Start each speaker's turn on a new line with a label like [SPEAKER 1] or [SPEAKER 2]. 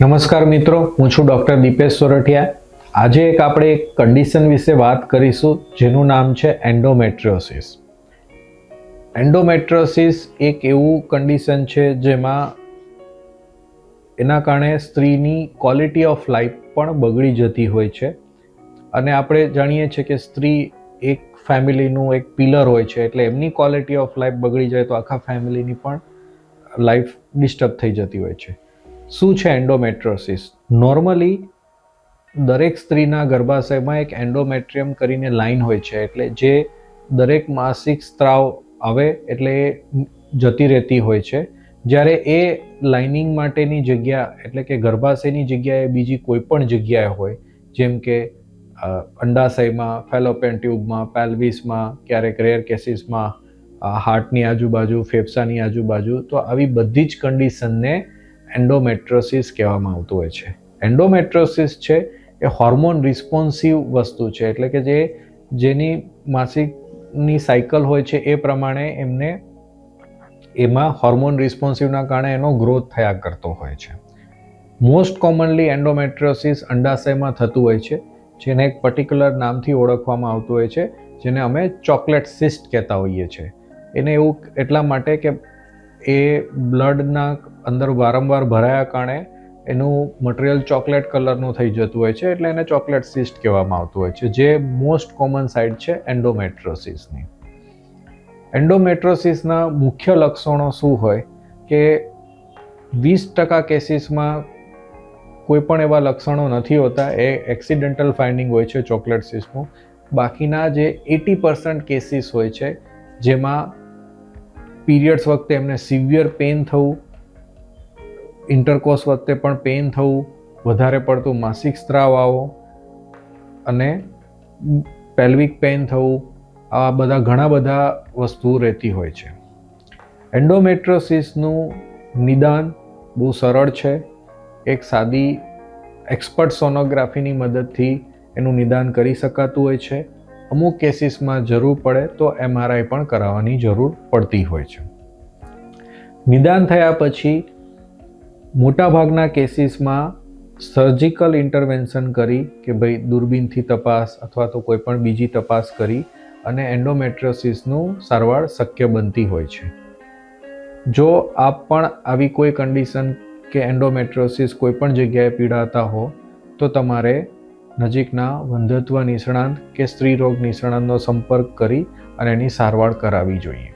[SPEAKER 1] નમસ્કાર મિત્રો, હું છું ડૉક્ટર દીપેશ સોરઠિયા. આજે આપણે એક કન્ડિશન વિશે વાત કરીશું જેનું નામ છે એન્ડોમેટ્રિયોસિસ. એન્ડોમેટ્રિયોસિસ એક એવું કન્ડિશન છે જેમાં એના કારણે સ્ત્રીની ક્વોલિટી ઓફ લાઈફ પણ બગડી જતી હોય છે. અને આપણે જાણીએ છીએ કે સ્ત્રી એક ફેમિલીનું એક પિલર હોય છે, એટલે એમની ક્વોલિટી ઓફ લાઈફ બગડી જાય તો આખા ફેમિલીની પણ લાઈફ ડિસ્ટર્બ થઈ જતી હોય છે. શું છે એન્ડોમેટ્રિયોસિસ? નોર્મલી દરેક સ્ત્રીના ગર્ભાશયમાં એક એન્ડોમેટ્રિયમ કરીને લાઈન હોય છે, એટલે જે દરેક માસિક સ્ત્રાવ આવે એટલે એ જતી રહેતી હોય છે. જ્યારે એ લાઇનિંગ માટેની જગ્યા એટલે કે ગર્ભાશયની જગ્યાએ બીજી કોઈ પણ જગ્યાએ હોય, જેમ કે અંડાશયમાં, ફેલોપિયન ટ્યુબમાં, પેલ્વિસમાં, ક્યારેક રેર કેસીસમાં હાર્ટની આજુબાજુ, ફેફસાની આજુબાજુ, તો આવી બધી જ કન્ડિશનને એન્ડોમેટ્રિયોસિસ કહેવામાં આવતું હોય છે. એન્ડોમેટ્રિયોસિસ છે એ હોર્મોન રિસ્પોન્સિવ વસ્તુ છે, એટલે કે જેની માસિકની સાયકલ હોય છે એ પ્રમાણે એમાં હોર્મોન રિસ્પોન્સિવના કારણે એનો ગ્રોથ થયા કરતો હોય છે. મોસ્ટ કોમનલી એન્ડોમેટ્રિયોસિસ અંડાશયમાં થતું હોય છે, જેને એક પર્ટિક્યુલર નામથી ઓળખવામાં આવતું હોય છે, જેને અમે ચોકલેટ સિસ્ટ કહેતા હોઈએ છીએ. એને એવું એટલા માટે કે એ બ્લડના અંદર વારંવાર ભરાયા કારણે એનું મટીરિયલ ચોકલેટ કલરનું થઈ જતું હોય છે, એટલે એને ચોકલેટ સિસ્ટ કહેવામાં આવતું હોય છે, જે મોસ્ટ કોમન સાઇડ છે એન્ડોમેટ્રિયોસિસની. એન્ડોમેટ્રિયોસિસના મુખ્ય લક્ષણો શું હોય કે 20% કેસીસમાં કોઈ પણ એવા લક્ષણો નથી હોતા, એ એક્સિડેન્ટલ ફાઇન્ડિંગ હોય છે ચોકલેટ સિસ્ટનું. બાકીના જે 80% કેસીસ હોય છે જેમાં પીરિયડ્સ વખતે એમને સિવિયર પેઇન થવું, ઇન્ટરકોર્સ વખતે પણ પેઇન થવું, વધારે પડતું માસિક સ્ત્રાવ આવો અને પેલ્વિક પેઇન થવું, આ બધા ઘણા બધા વસ્તુઓ રહેતી હોય છે. એન્ડોમેટ્રિયોસિસનું નિદાન બહુ સરળ છે. એક સાદી એક્સપર્ટ સોનોગ્રાફીની મદદથી એનું નિદાન કરી શકાતું હોય છે. અમુક કેસીસમાં જરૂર પડે તો MRI પણ કરાવવાની જરૂર પડતી હોય છે. નિદાન થયા પછી મોટાભાગના કેસીસમાં સર્જિકલ ઇન્ટરવેન્શન કરી કે ભાઈ દૂરબીનથી તપાસ અથવા તો કોઈ પણ બીજી તપાસ કરી અને એન્ડોમેટ્રિયોસિસનું સારવાર શક્ય બનતી હોય છે. જો આપ પણ આવી કોઈ કન્ડિશન કે એન્ડોમેટ્રિયોસિસ કોઈ પણ જગ્યાએ પીડાતા હો તો તમારે નજીકના વંધ્યત્વ નિષ્ણાંત કે સ્ત્રી રોગ નિષ્ણાંતનો સંપર્ક કરી અને એની સારવાર કરાવવી જોઈએ.